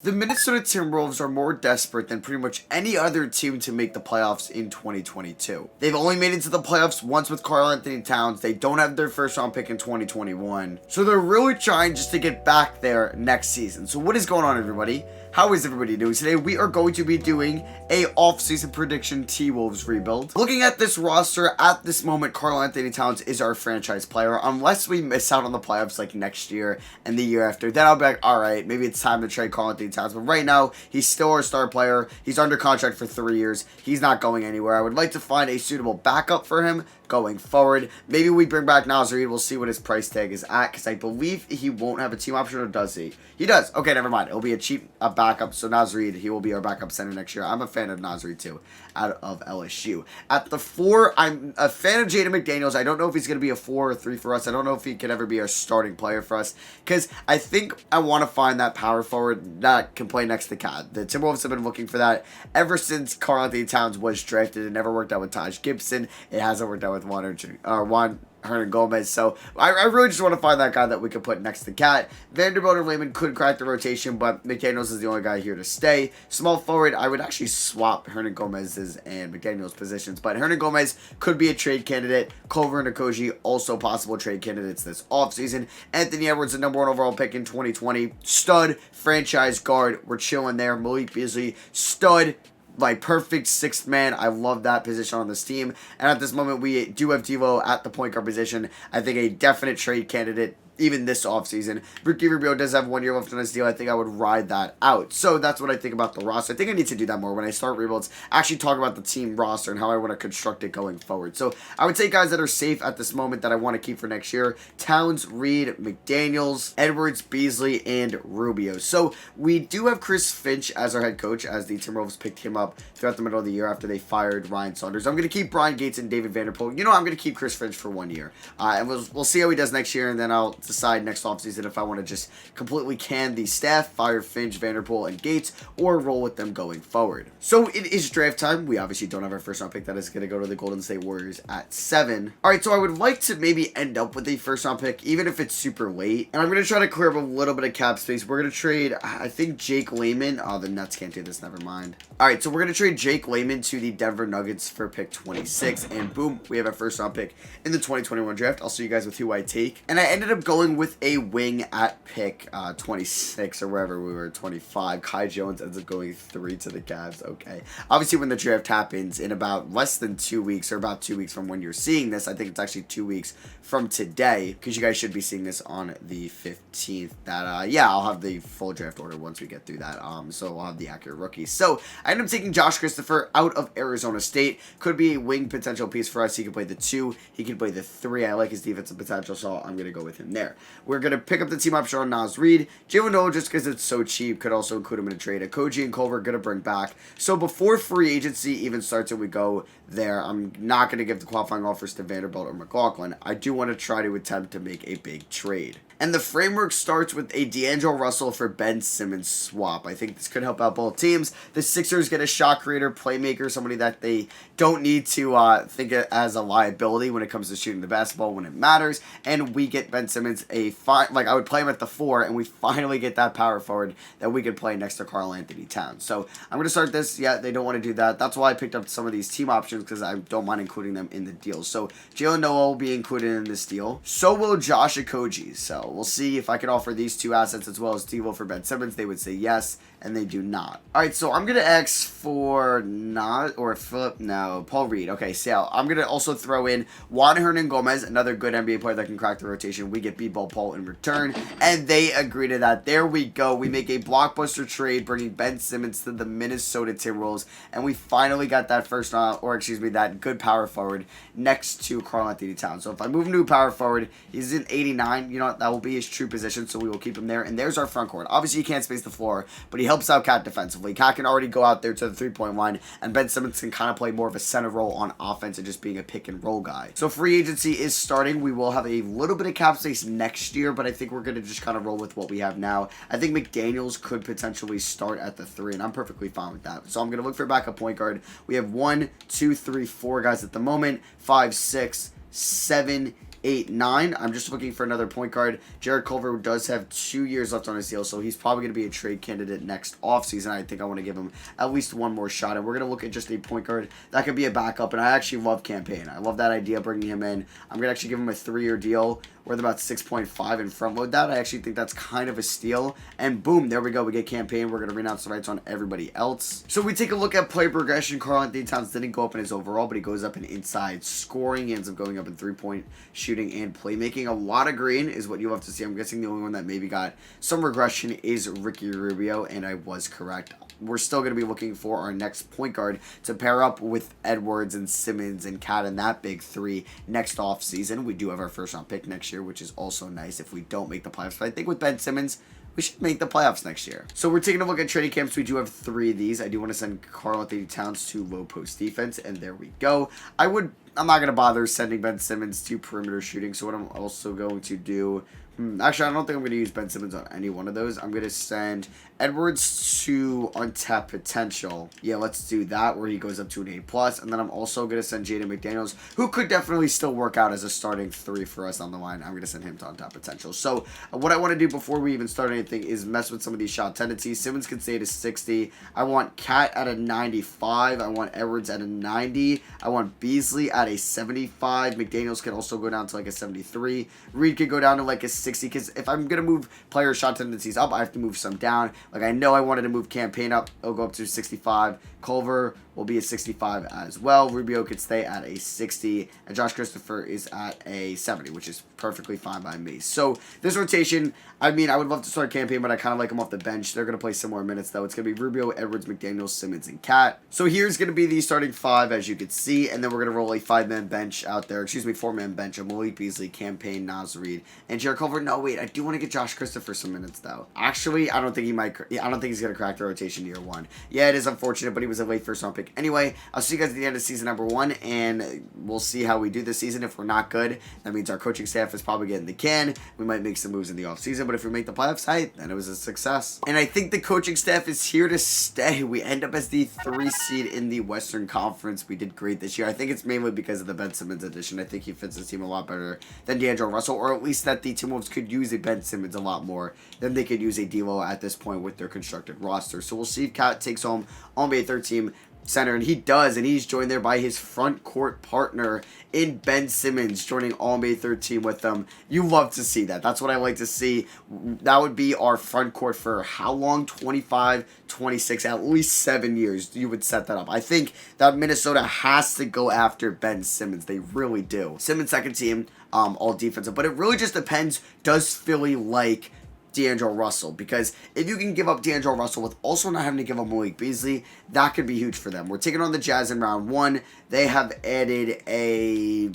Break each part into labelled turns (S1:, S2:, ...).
S1: The Minnesota Timberwolves are more desperate than pretty much any other team to make the playoffs in 2022. They've only made it to the playoffs once with Karl-Anthony Towns. They don't have their first round pick in 2021. So they're really trying just to get back there next season. So what is going on, everybody? How is everybody doing? Today we are going to be doing a off-season prediction T-Wolves rebuild. Looking at this roster at this moment, Karl-Anthony Towns is our franchise player. Unless we miss out on the playoffs like next year and the year after, then I'll be like, all right, maybe it's time to trade Karl-Anthony Towns. But right now, he's still our star player. He's under contract for 3 years. He's not going anywhere. I would like to find a suitable backup for him going forward. Maybe we bring back Naz Reid. We'll see what his price tag is at, because I believe he won't have a team option, or does he? He does. Okay, never mind. It'll be a cheap backup. So Naz Reid, he will be our backup center next year. I'm a fan of Naz Reid too, out of LSU. At the 4, I'm a fan of Jaden McDaniels. I don't know if he's going to be a 4 or 3 for us. I don't know if he can ever be our starting player for us, because I think I want to find that power forward that can play next to Cat. The Timberwolves have been looking for that ever since Karl-Anthony Towns was drafted. It never worked out with Taj Gibson. It hasn't worked out with Juan Hernangomez. So I really just want to find that guy that we could put next to Cat. Vanderbilt or Lehman could crack the rotation, but McDaniels is the only guy here to stay. Small forward, I would actually swap Hernangomez's and McDaniels' positions, but Hernangomez could be a trade candidate. Culver and Okogie also possible trade candidates this offseason. Anthony Edwards, the #1 overall pick in 2020. Stud, franchise guard. We're chilling there. Malik Beasley, stud. Like, perfect sixth man. I love that position on this team. And at this moment, we do have Devo at the point guard position. I think a definite trade candidate even this offseason. Ricky Rubio does have 1 year left on his deal. I think I would ride that out. So that's what I think about the roster. I think I need to do that more when I start rebuilds. Actually talk about the team roster and how I want to construct it going forward. So I would say guys that are safe at this moment that I want to keep for next year: Towns, Reed, McDaniels, Edwards, Beasley, and Rubio. So we do have Chris Finch as our head coach, as the Timberwolves picked him up throughout the middle of the year after they fired Ryan Saunders. I'm going to keep Brian Gates and David Vanderpool. I'm going to keep Chris Finch for 1 year. And we'll see how he does next year, and then I'll decide next offseason if I want to just completely can the staff, fire Finch, Vanderpool, and Gates, or roll with them going forward. So it is draft time. We obviously don't have our first round pick. That is going to go to the Golden State Warriors at 7. Alright, so I would like to maybe end up with a first round pick, even if it's super late. And I'm going to try to clear up a little bit of cap space. We're going to trade, I think, Jake Layman. Oh, the Nets can't do this. Never mind. Alright, so we're going to trade Jake Layman to the Denver Nuggets for pick 26. And boom, we have our first round pick in the 2021 draft. I'll show you guys with who I take. And I ended up going with a wing at pick 26, or wherever we were, 25. Kai Jones ends up going 3 to the Cavs. Okay. Obviously, when the draft happens in about less than 2 weeks, or about 2 weeks from when you're seeing this, I think it's actually 2 weeks from today, because you guys should be seeing this on the 15th. Yeah, I'll have the full draft order once we get through that. So I'll have the accurate rookies. So I ended up taking Josh Christopher out of Arizona State. Could be a wing potential piece for us. He could play the 2. He could play the 3. I like his defensive potential, so I'm going to go with him there. We're going to pick up the team option on Naz Reid. Jalen Noel, just because it's so cheap, could also include him in a trade. Okogie and Culver going to bring back. So before free agency even starts and we go there, I'm not going to give the qualifying offers to Vanderbilt or McLaughlin. I do want to try to attempt to make a big trade. And the framework starts with a D'Angelo Russell for Ben Simmons swap. I think this could help out both teams. The Sixers get a shot creator, playmaker, somebody that they don't need to think of as a liability when it comes to shooting the basketball when it matters. And we get Ben Simmons I would play him at the 4, and we finally get that power forward that we could play next to Karl-Anthony Towns. So I'm going to start this. Yeah, they don't want to do that. That's why I picked up some of these team options, because I don't mind including them in the deal. So Jalen Noel will be included in this deal. So will Josh Okogie. So we'll see if I can offer these 2 assets as well as Devo for Ben Simmons. They would say yes, and they do not. Alright, so I'm going to X for Paul Reed. Okay, so I'm going to also throw in Juan Hernangomez, another good NBA player that can crack the rotation. We get B-Ball Paul in return, and they agree to that. There we go. We make a blockbuster trade, bringing Ben Simmons to the Minnesota Timberwolves, and we finally got that that good power forward next to Karl-Anthony Towns. So if I move him to a power forward, he's in 89. That will be his true position, so we will keep him there. And there's our front court. Obviously, he can't space the floor, but he helps out Cat defensively. Cat can already go out there to the three-point line, and Ben Simmons can kind of play more of a center role on offense and just being a pick-and-roll guy. So free agency is starting. We will have a little bit of cap space next year, but I think we're going to just kind of roll with what we have now. I think McDaniels could potentially start at the 3, and I'm perfectly fine with that. So I'm going to look for a backup point guard. We have 1, 2, 3, 4 guys at the moment. 5, 6, 7, 8, 9. I'm just looking for another point guard. Jared Culver does have 2 years left on his deal, so he's probably going to be a trade candidate next offseason. I think I want to give him at least one more shot, and we're going to look at just a point guard that could be a backup, and I actually love Campaign. I love that idea, bringing him in. I'm going to actually give him a 3-year deal worth about 6.5 and front load that. I actually think that's kind of a steal, and boom, there we go. We get Campaign. We're going to renounce the rights on everybody else. So we take a look at play progression. Karl-Anthony Towns didn't go up in his overall, but he goes up in inside scoring. He ends up going up in three-point shooting and playmaking. A lot of green is what you love to see. I'm guessing the only one that maybe got some regression is Ricky Rubio, and I was correct. We're still going to be looking for our next point guard to pair up with Edwards and Simmons and Cat and that big three next off season. We do have our first round pick next year, which is also nice if we don't make the playoffs. But I think with Ben Simmons, we should make the playoffs next year. So we're taking a look at training camps. We do have 3 of these. I do want to send Karl-Anthony Towns to low post defense, and there we go. I'm not going to bother sending Ben Simmons to perimeter shooting. So what I'm also going to do, actually, I don't think I'm going to use Ben Simmons on any one of those. I'm going to send Edwards to untapped potential. Yeah, let's do that, where he goes up to an A+. And then I'm also going to send Jaden McDaniels, who could definitely still work out as a starting 3 for us on the line. I'm going to send him to untapped potential. So what I want to do before we even start anything is mess with some of these shot tendencies. Simmons can stay at a 60. I want Cat at a 95. I want Edwards at a 90. I want Beasley at a 75. McDaniels can also go down to like a 73. Reed could go down to like a 60, because if I'm going to move player shot tendencies up, I have to move some down. Like, I know I wanted to move Campaign up. It'll go up to 65. Culver will be a 65 as well. Rubio could stay at a 60. And Josh Christopher is at a 70, which is perfectly fine by me. So, this rotation, I mean, I would love to start Campaign, but I kind of like him off the bench. They're going to play similar minutes, though. It's going to be Rubio, Edwards, McDaniels, Simmons, and Cat. So, here's going to be the starting 5, as you can see. And then we're going to roll a 5-man bench out there. 4-man bench of Malik Beasley, Campaign, Naz Reid, and Jared Culver. No, wait, I do want to get Josh Christopher some minutes, though. Actually, I don't think he might. I don't think he's going to crack the rotation year 1. Yeah, it is unfortunate, but he was a late first round pick. Anyway, I'll see you guys at the end of season number 1, and we'll see how we do this season. If we're not good, that means our coaching staff is probably getting the can. We might make some moves in the offseason, but if we make the playoffs, hey, then it was a success. And I think the coaching staff is here to stay. We end up as the 3 seed in the Western Conference. We did great this year. I think it's mainly because of the Ben Simmons addition. I think he fits the team a lot better than D'Angelo Russell, or at least that the Timberwolves could use a Ben Simmons a lot more than they could use a D'Lo at this point with their constructed roster. So we'll see if Cat takes home NBA third team center, and he does, and he's joined there by his front court partner in Ben Simmons, joining All-NBA third team with them. You love to see that. That's what I like to see. That would be our front court for how long? 25, 26, at least 7 years. You would set that up. I think that Minnesota has to go after Ben Simmons. They really do. Simmons second team, all defensive, but it really just depends. Does Philly like D'Angelo Russell? Because if you can give up D'Angelo Russell with also not having to give up Malik Beasley, that could be huge for them. We're taking on the Jazz in round 1. They have added a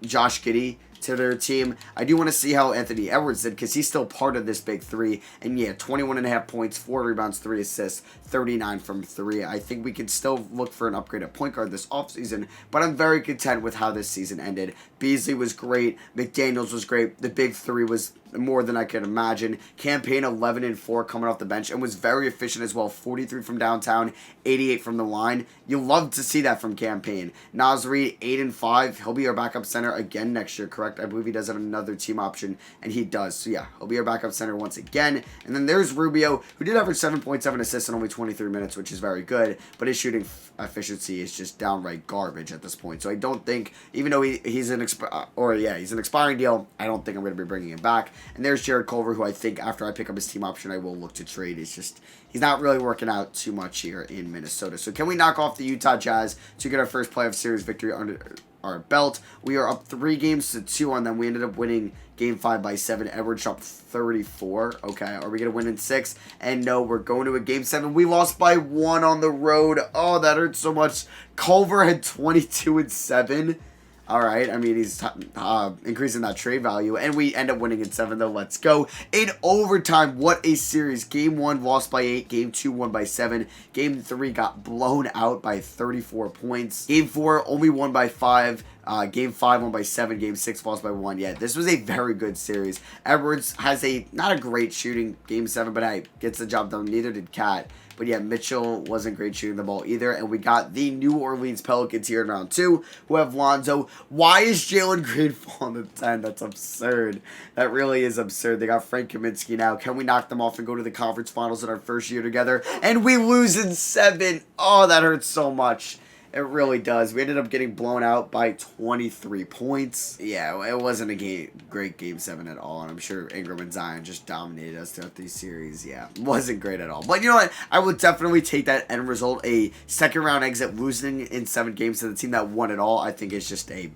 S1: Josh Giddey to their team. I do want to see how Anthony Edwards did, because he's still part of this big 3. And yeah, 21.5 points, 4 rebounds, 3 assists, 39 from 3. I think we can still look for an upgrade at point guard this offseason, but I'm very content with how this season ended. Beasley was great. McDaniels was great. The big 3 was more than I could imagine. Campaign 11-4 coming off the bench, and was very efficient as well. 43 from downtown, 88 from the line. You love to see that from Campaign. Naz Reid 8-5. He'll be our backup center again next year, correct? I believe he does have another team option, and he does. So yeah, he'll be our backup center once again. And then there's Rubio, who did average 7.7 assists in only 23 minutes, which is very good, but his shooting efficiency is just downright garbage at this point. So I don't think, even though he's an expiring deal, I don't think I'm going to be bringing him back. And there's Jared Culver, who I think after I pick up his team option, I will look to trade. It's just, he's not really working out too much here in Minnesota. So can we knock off the Utah Jazz to get our first playoff series victory under our belt? We are up 3-2 on them. We ended up winning Game 5 by 7. Edwards dropped 34. Okay, are we going to win in 6? And no, we're going to a Game 7. We lost by 1 on the road. Oh, that hurts so much. Culver had 22-7. All right, I mean, he's increasing that trade value, and we end up winning in 7, though. Let's go. In overtime, what a series. Game 1 lost by 8. Game 2 won by 7. Game 3 got blown out by 34 points. Game 4 only won by 5. Game 5 won by 7. Game 6 lost by 1. Yeah, this was a very good series. Edwards has not a great shooting Game 7, but hey, gets the job done. Neither did Cat. But yeah, Mitchell wasn't great shooting the ball either. And we got the New Orleans Pelicans here in round 2, who have Lonzo. Why is Jalen Green falling to 10? That's absurd. That really is absurd. They got Frank Kaminsky now. Can we knock them off and go to the conference finals in our first year together? And we lose in 7. Oh, that hurts so much. It really does. We ended up getting blown out by 23 points. Yeah, it wasn't a great Game 7 at all. And I'm sure Ingram and Zion just dominated us throughout these series. Yeah, wasn't great at all. But you know what? I would definitely take that end result. A second round exit losing in 7 games to the team that won it all. I think it's just a,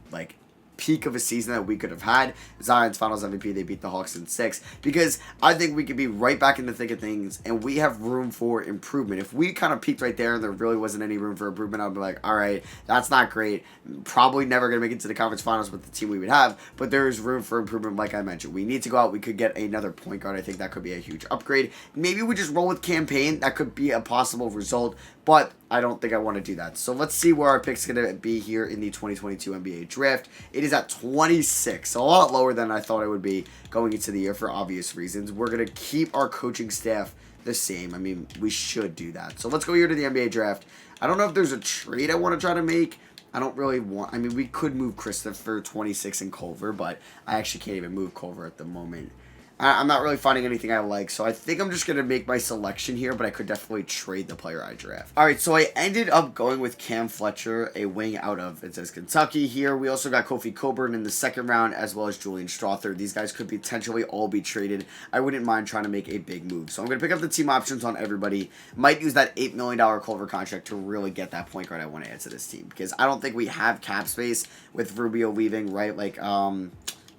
S1: peak of a season that we could have had. Zion's finals MVP, they beat the Hawks in 6, because I think we could be right back in the thick of things, and we have room for improvement. If we kind of peaked right there and there really wasn't any room for improvement, I'd be like, all right, that's not great. Probably never going to make it to the conference finals with the team we would have, but there is room for improvement. Like I mentioned, we need to go out. We could get another point guard. I think that could be a huge upgrade. Maybe we just roll with campaign. That could be a possible result, but I don't think I want to do that. So let's see where our pick's going to be here in the 2022 NBA draft. It is at 26, a lot lower than I thought it would be going into the year for obvious reasons. We're going to keep our coaching staff the same. I mean, we should do that. So let's go here to the NBA draft. I don't know if there's a trade I want to try to make. I don't really want... I mean, we could move Christopher 26 and Culver, but I actually can't even move Culver at the moment. I'm not really finding anything I like, so I think I'm just going to make my selection here, but I could definitely trade the player I draft. Alright, so I ended up going with Cam Fletcher, a wing out of, it says, Kentucky here. We also got Kofi Cockburn in the second round, as well as Julian Strawther. These guys could potentially all be traded. I wouldn't mind trying to make a big move. So I'm going to pick up the team options on everybody. Might use that $8 million Culver contract to really get that point guard I want to add to this team, because I don't think we have cap space with Rubio leaving, right?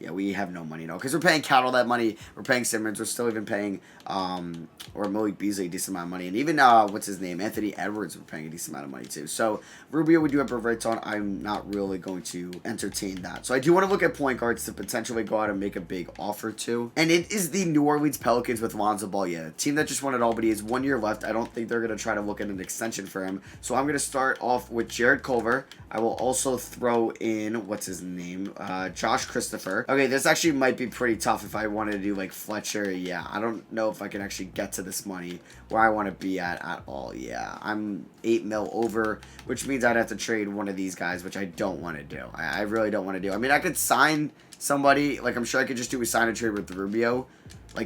S1: Yeah, we have no money, because we're paying Cat all that money. We're paying Simmons. We're still even paying, or Malik Beasley a decent amount of money. And even, what's his name? Anthony Edwards, we're paying a decent amount of money, too. So, Rubio, we do have rights on. I'm not really going to entertain that. So, I do want to look at point guards to potentially go out and make a big offer to. And it is the New Orleans Pelicans with Lonzo Ball. Yeah, a team that just won it all, but he has 1 year left. I don't think they're going to try to look at an extension for him. So, I'm going to start off with Jared Culver. I will also throw in, what's his name? Josh Christopher. Okay, this actually might be pretty tough if I wanted to do, Fletcher. Yeah, I don't know if I can actually get to this money where I want to be at all. Yeah, I'm 8 mil over, which means I'd have to trade one of these guys, which I don't want to do. I really don't want to do. I mean, I could sign somebody. I'm sure I could just do a sign and trade with Rubio.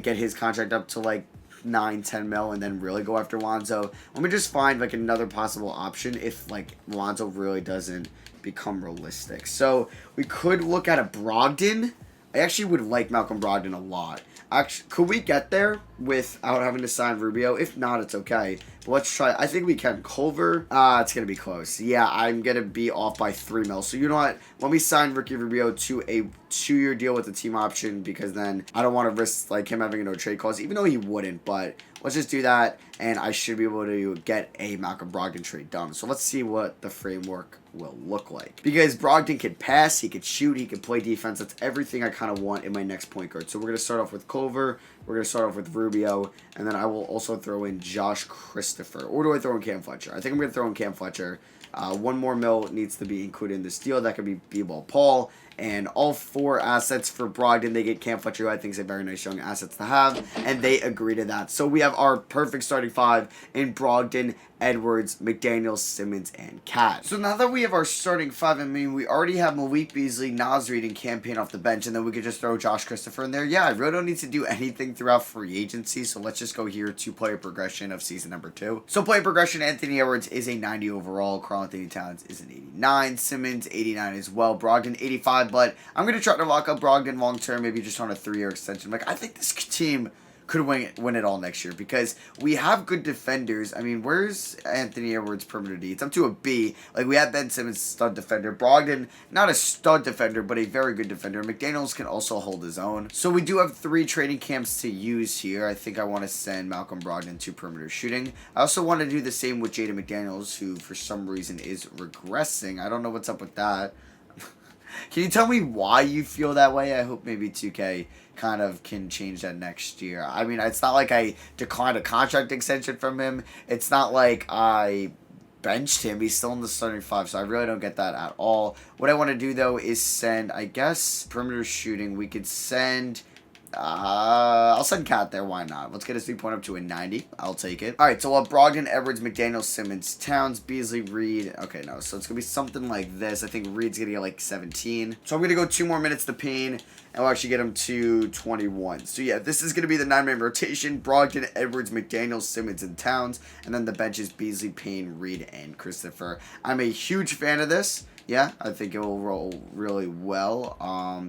S1: Get his contract up to, 9-10 mil and then really go after Lonzo. Let me just find another possible option if Lonzo really doesn't become realistic. So we could look at a Brogdon. I actually would like Malcolm Brogdon a lot. Actually, could we get there without having to sign Rubio? If not, it's okay. But let's try. I think we can. Culver. It's going to be close. Yeah, I'm going to be off by 3 mil. So you know what? Let me sign Ricky Rubio to a 2-year deal with the team option, because then I don't want to risk him having a no trade clause, even though he wouldn't. But let's just do that, and I should be able to get a Malcolm Brogdon trade done. So let's see what the framework will look like. Because Brogdon can pass, he could shoot, he could play defense. That's everything I kind of want in my next point guard. So we're going to start off with Culver. We're going to start off with Rubio, and then I will also throw in Josh Christopher. Or do I throw in Cam Fletcher? I think I'm going to throw in Cam Fletcher. 1 more mil needs to be included in this deal. That could be B-Ball Paul. And all 4 assets for Brogdon, they get Cam Fletcher, who I think is a very nice young assets to have. And they agree to that. So we have our perfect starting 5 in Brogdon, Edwards, McDaniels, Simmons, and Cat. So now that we have our starting 5, I mean, we already have Malik Beasley, Naz Reid, and Cam Payne off the bench. And then we could just throw Josh Christopher in there. Yeah, I really don't need to do anything throughout free agency. So let's just go here to player progression of season number 2. So player progression, Anthony Edwards is a 90 overall. Karl Anthony Towns is an 89. Simmons, 89 as well. Brogdon, 85. But I'm going to try to lock up Brogdon long term, maybe just on a 3-year extension. I think this team could win it all next year, because we have good defenders. I mean, where's Anthony Edwards' perimeter D? It's up to a B. We have Ben Simmons, stud defender. Brogdon, not a stud defender, but a very good defender. McDaniels can also hold his own. So we do have 3 training camps to use here. I think I want to send Malcolm Brogdon to perimeter shooting. I also want to do the same with Jaden McDaniels, who for some reason is regressing. I don't know what's up with that. Can you tell me why you feel that way? I hope maybe 2K kind of can change that next year. I mean, it's not like I declined a contract extension from him. It's not like I benched him. He's still in the starting 5, so I really don't get that at all. What I want to do, though, is send, I guess, perimeter shooting. We could send... I'll send Cat there. Why not? Let's get his 3-point up to a 90. I'll take it. All right, so Brogdon, Edwards, McDaniel, Simmons, Towns, Beasley, Reed. Okay, no, so it's going to be something like this. I think Reed's going to get like 17. So I'm going to go 2 more minutes to Payne, and we'll actually get him to 21. So yeah, this is going to be the 9-man rotation. Brogdon, Edwards, McDaniel, Simmons, and Towns. And then the bench is Beasley, Payne, Reed, and Christopher. I'm a huge fan of this. Yeah, I think it will roll really well.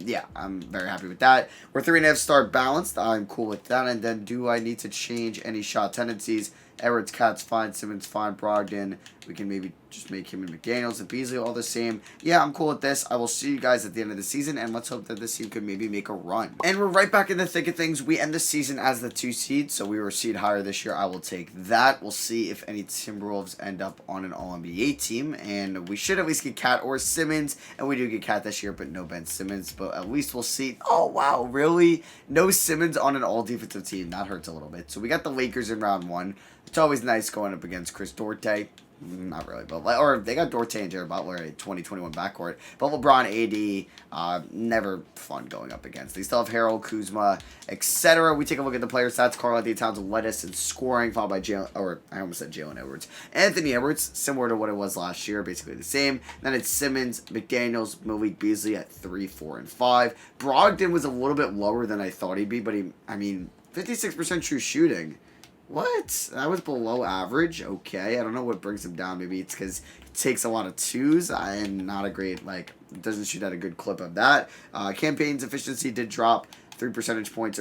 S1: Yeah, I'm very happy with that. We're 3.5 star balanced. I'm cool with that. And then do I need to change any shot tendencies? Edwards, Cat's fine. Simmons, fine. Brogdon, we can maybe just make him and McDaniels and Beasley all the same. Yeah, I'm cool with this. I will see you guys at the end of the season, and let's hope that this team could maybe make a run. And we're right back in the thick of things. We end the season as the 2 seed, so we were seed higher this year. I will take that. We'll see if any Timberwolves end up on an All-NBA team, and we should at least get Cat or Simmons, and we do get Cat this year, but no Ben Simmons, but at least we'll see. Oh, wow, really? No Simmons on an all-defensive team. That hurts a little bit. So we got the Lakers in round 1. It's always nice going up against Chris Duarte. Not really, but or they got Duarte and Jared Butler at 2021 backcourt. But LeBron, AD, never fun going up against. They still have Harold, Kuzma, etc. We take a look at the player stats. Karl-Anthony Towns led us in scoring, followed by Jalen Edwards. Anthony Edwards, similar to what it was last year, basically the same. Then it's Simmons, McDaniels, Malik Beasley at 3, 4, and 5. Brogdon was a little bit lower than I thought he'd be, but 56% true shooting. What? That was below average? Okay, I don't know what brings him down. Maybe it's because he takes a lot of 2s and not a great, doesn't shoot at a good clip of that. Campaign's efficiency did drop 5 percentage points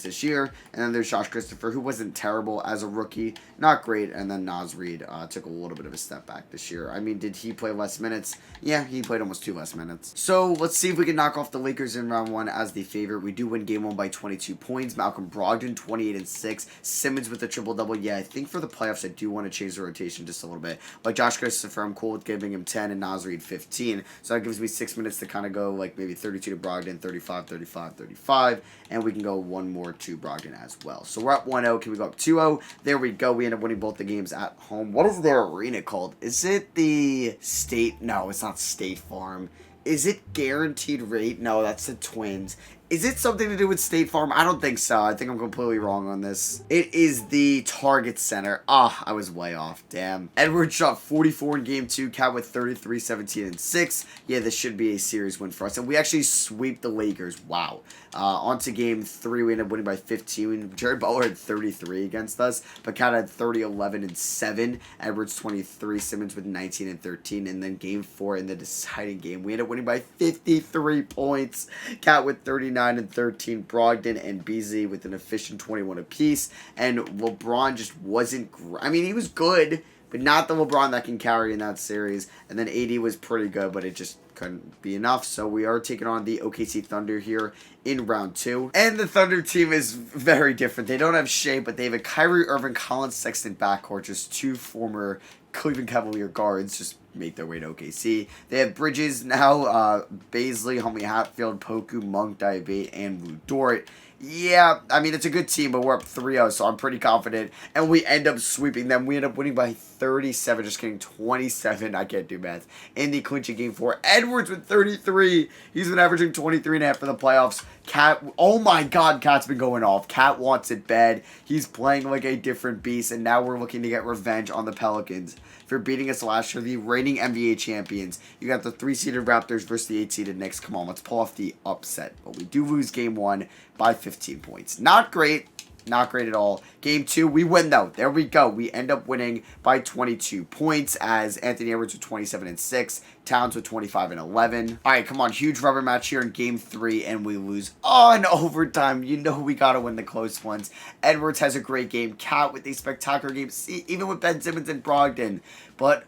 S1: this year. And then there's Josh Christopher, who wasn't terrible as a rookie. Not great. And then Naz Reid took a little bit of a step back this year. Did he play less minutes? Yeah, he played almost 2 less minutes. So let's see if we can knock off the Lakers in round 1 as the favorite. We do win game 1 by 22 points. Malcolm Brogdon, 28 and 6. Simmons with a triple-double. Yeah, I think for the playoffs, I do want to change the rotation just a little bit. Like Josh Christopher, I'm cool with giving him 10 and Naz Reid 15. So that gives me 6 minutes to kind of go maybe 32 to Brogdon, 35, and we can go 1 more to Brogdon as well. So we're up 1-0. Can we go up 2-0? There we go. We end up winning both the games at home. What is their arena called? Is it the State? No, it's not State Farm. Is it Guaranteed Rate? No, that's the Twins. Is it something to do with State Farm? I don't think so. I think I'm completely wrong on this. It is the Target Center. I was way off. Damn. Edwards shot 44 in game 2. Cat with 33, 17, and 6. Yeah, this should be a series win for us. And we actually sweep the Lakers. Wow. On to game 3. We ended up winning by 15. Jared Butler had 33 against us. But Cat had 30, 11, and 7. Edwards 23. Simmons with 19 and 13. And then game 4 in the deciding game, we ended up winning by 53 points. Cat with 39 and 13, Brogdon and Beasley with an efficient 21 apiece, and LeBron just wasn't he was good, but not the LeBron that can carry in that series, and then AD was pretty good, but it just couldn't be enough, so we are taking on the OKC Thunder here in round 2, and the Thunder team is very different. They don't have Shea, but they have a Kyrie Irving, Colin Sexton backcourt, just 2 former Cleveland Cavalier guards just make their way to OKC. They have Bridges now, Baisley, Homie Hatfield, Poku, Monk, Diabate, and Lou Dort. Yeah, it's a good team, but we're up 3-0, so I'm pretty confident. And we end up sweeping them. We end up winning by 37, just kidding, 27. I can't do math. In the clinching game 4. Edwards with 33. He's been averaging 23.5 for the playoffs. Cat, oh my God, Cat's been going off. Cat wants it bad. He's playing like a different beast, and now we're looking to get revenge on the Pelicans for beating us last year, the reigning NBA champions. You got the 3-seeded Raptors versus the 8-seeded Knicks. Come on, let's pull off the upset. But we do lose game 1 by 15 points. Not great. Not great at all. Game 2, we win though. There we go. We end up winning by 22 points as Anthony Edwards with 27 and 6. Towns with 25 and 11. All right, come on. Huge rubber match here in game 3, and we lose in overtime. You know we got to win the close ones. Edwards has a great game. Cat with a spectacular game, even with Ben Simmons and Brogdon. But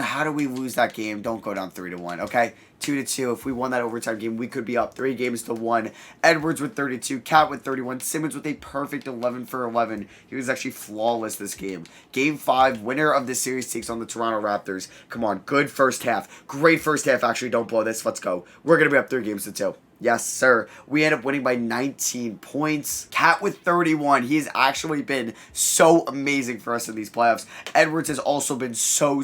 S1: how do we lose that game? Don't go down 3-1, okay? 2-2. If we won that overtime game, we could be up 3-1. Edwards with 32, Cat with 31, Simmons with a perfect 11 for 11. He was actually flawless this game. Game 5, winner of the series takes on the Toronto Raptors. Come on, good first half. Great first half, actually. Don't blow this. Let's go. We're going to be up 3-2. Yes, sir. We end up winning by 19 points. Cat with 31. He's actually been so amazing for us in these playoffs. Edwards has also been so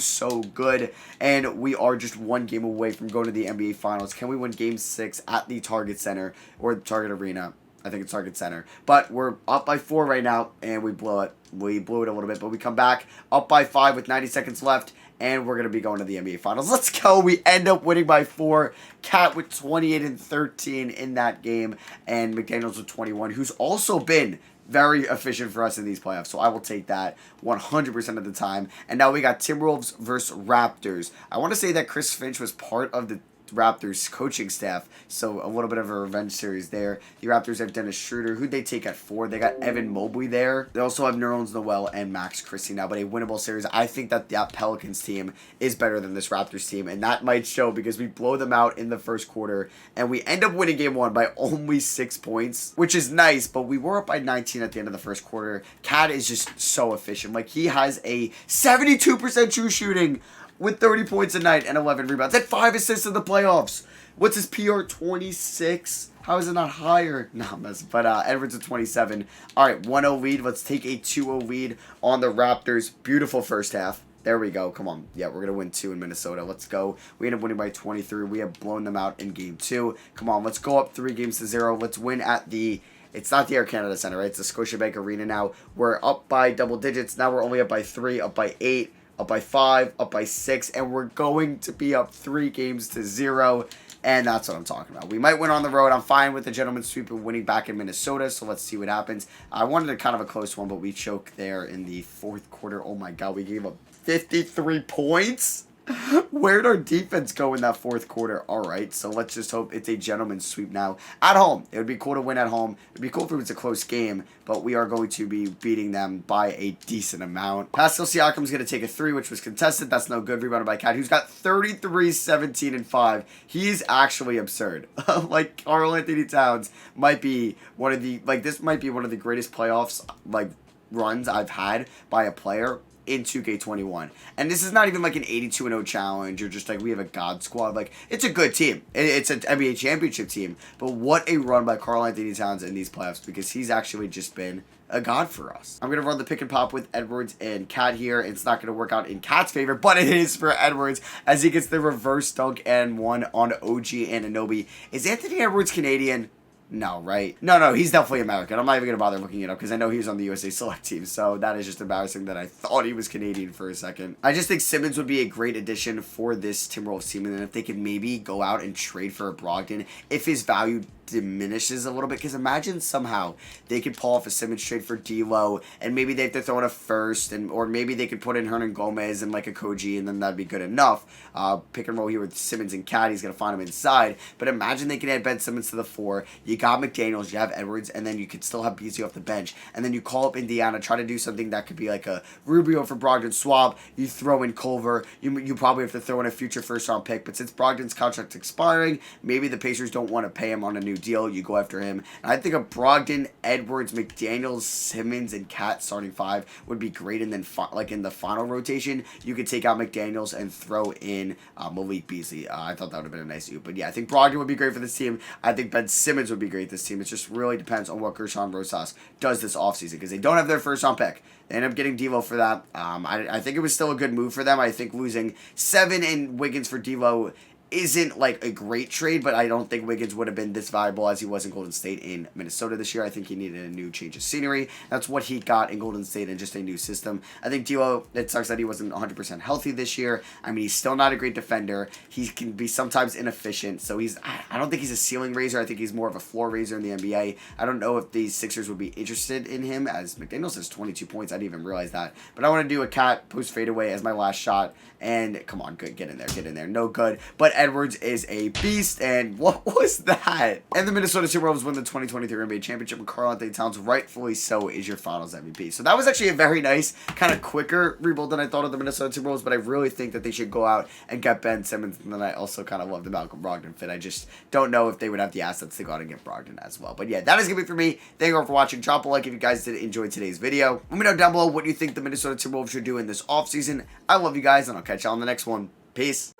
S1: good. And we are just one game away from going to the NBA Finals. Can we win Game 6 at the Target Center or the Target Arena? I think it's Target Center. But we're up by 4 right now, and we blow it. We blew it a little bit, but we come back up by 5 with 90 seconds left, and we're going to be going to the NBA Finals. Let's go. We end up winning by 4. Cat with 28 and 13 in that game, and McDaniels with 21, who's also been very efficient for us in these playoffs. So I will take that 100% of the time. And now we got Timberwolves versus Raptors. I want to say that Chris Finch was part of the Raptors coaching staff, so a little bit of a revenge series there. The Raptors have Dennis Schroeder, who they take at 4. They got Evan Mobley there. They also have Nerlens Noel and Max Christie now, but a winnable series. I think that Pelicans team is better than this Raptors team, and that might show because we blow them out in the first quarter, and we end up winning game 1 by only 6 points, which is nice, but we were up by 19 at the end of the first quarter. Cat is just so efficient. Like, he has a 72% true shooting with 30 points a night and 11 rebounds. At 5 assists in the playoffs. What's his PR? 26? How is it not higher? No, I'm messing. But Edwards at 27. All right, 1-0 lead. Let's take a 2-0 lead on the Raptors. Beautiful first half. There we go. Come on. Yeah, we're going to win 2 in Minnesota. Let's go. We end up winning by 23. We have blown them out in game 2. Come on, let's go up 3-0. Let's win at the... It's not the Air Canada Center, right? It's the Scotiabank Arena now. We're up by double digits. Now we're only up by 3, up by 8. Up by 5, up by 6, and we're going to be up 3-0, and that's what I'm talking about. We might win on the road. I'm fine with the gentleman's sweep of winning back in Minnesota, so let's see what happens. I wanted a kind of a close one, but we choked there in the fourth quarter. Oh my God, we gave up 53 points? Where'd our defense go in that fourth quarter? All right, so let's just hope it's a gentleman's sweep now. At home, it would be cool to win at home. It would be cool if it was a close game, but we are going to be beating them by a decent amount. Pascal Siakam's going to take a 3, which was contested. That's no good. Rebounded by Cat, who's got 33, 17, and 5. He's actually absurd. Like, Karl Anthony Towns might be one of the, like, this might be one of the greatest playoffs, like, runs I've had by a player in 2K21. And this is not even like an 82-0 challenge or just like we have a God squad. Like, it's a good team. It's an NBA championship team. But what a run by Karl Anthony Towns in these playoffs, because he's actually just been a god for us. I'm going to run the pick and pop with Edwards and Cat here. It's not going to work out in Cat's favor, but it is for Edwards as he gets the reverse dunk and 1 on OG Anunoby. Is Anthony Edwards Canadian? No, right? No, he's definitely American. I'm not even going to bother looking it up because I know he was on the USA Select team, so that is just embarrassing that I thought he was Canadian for a second. I just think Simmons would be a great addition for this Timberwolves team, and then if they could maybe go out and trade for a Brogdon, if his value diminishes a little bit, because imagine somehow they could pull off a Simmons trade for D'Lo, and maybe they have to throw in a first, or maybe they could put in Hernan Gomez and like a Koji, and then that'd be good enough. Pick and roll here with Simmons and Cat. He's going to find him inside, but imagine they can add Ben Simmons to the 4. You got McDaniels, you have Edwards, and then you could still have Beasley off the bench, and then you call up Indiana, try to do something that could be like a Rubio for Brogdon swap. You throw in Culver. You probably have to throw in a future first-round pick, but since Brogdon's contract's expiring, maybe the Pacers don't want to pay him on a new deal. You go after him. And I think a Brogdon, Edwards, McDaniels, Simmons, and Cat starting 5 would be great. And then, like in the final rotation, you could take out McDaniels and throw in Malik Beasley. I thought that would have been a nice move. But yeah, I think Brogdon would be great for this team. I think Ben Simmons would be great this team. It just really depends on what Gershon Rosas does this offseason, because they don't have their first-round pick. They end up getting D'Lo for that. I think it was still a good move for them. I think losing 7 in Wiggins for D'Lo isn't like a great trade, but I don't think Wiggins would have been this valuable as he was in Golden State in Minnesota this year. I think he needed a new change of scenery. That's what he got in Golden State, and just a new system. I think D'Lo, it sucks that he wasn't 100% healthy this year. I mean, he's still not a great defender. He can be sometimes inefficient, so I don't think he's a ceiling raiser. I think he's more of a floor raiser in the NBA. I don't know if these Sixers would be interested in him, as McDaniels has 22 points. I didn't even realize that. But I want to do a Cat post fadeaway as my last shot, and come on, good, get in there. No good, but Edwards is a beast, and what was that? And the Minnesota Timberwolves win the 2023 NBA Championship, and Karl Anthony Towns, rightfully so, is your Finals MVP. So that was actually a very nice, kind of quicker rebuild than I thought of the Minnesota Timberwolves, but I really think that they should go out and get Ben Simmons, and then I also kind of love the Malcolm Brogdon fit. I just don't know if they would have the assets to go out and get Brogdon as well. But yeah, that is going to be for me. Thank you all for watching. Drop a like if you guys did enjoy today's video. Let me know down below what you think the Minnesota Timberwolves should do in this offseason. I love you guys, and I'll catch y'all on the next one. Peace.